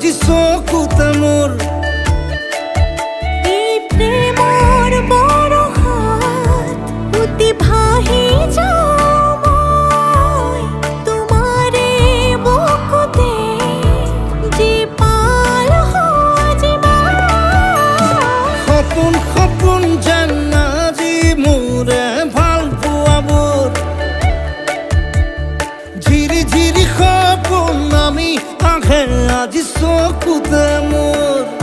আজি চকুতে মোৰ এই প্ৰেমৰ বৰষাত উটি ভাহি যাওঁ মই তোমাৰে বুকুতে জীপাল সজিবা সপোন সপোন যেন আজি মোৰে ভাল পোৱাবোৰ ঝিৰি ঝিৰি সপোন আমি আহে আজি চকুতে মোৰ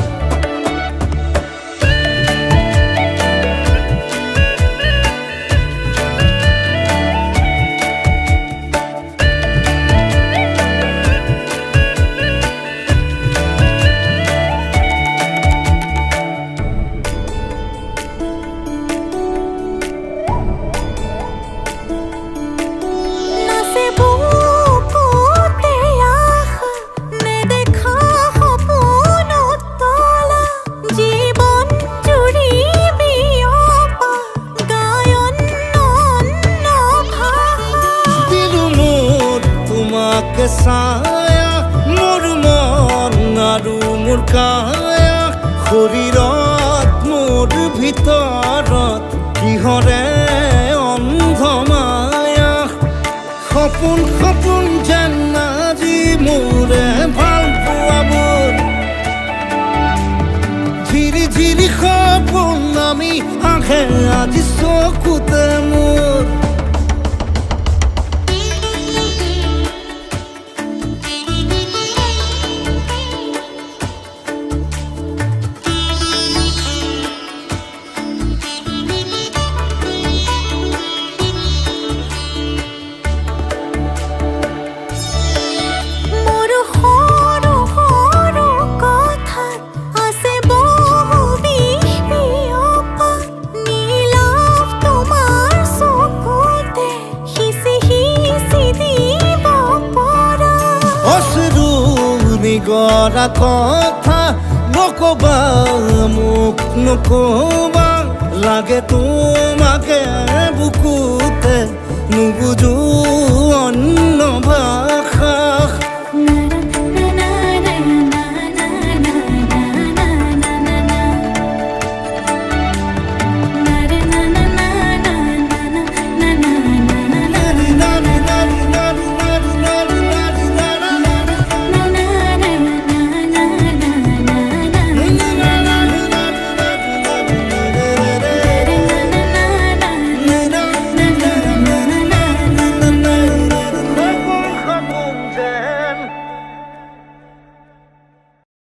ছায়া মোৰ মন আৰু মোৰ কায়া শৰীৰত মোৰ ভিতৰত কিহৰে অন্ধ মায়া সপোন সপোন যেন আজি মোৰে ভাল পোৱাবোৰ ঝিৰি ঝিৰি সপোন আমি আহে আজি চকুতে মোৰ গৰা কথা নকবা মোক নকবা লাগে তোমাকে বুকুতে নুবুজো অন্য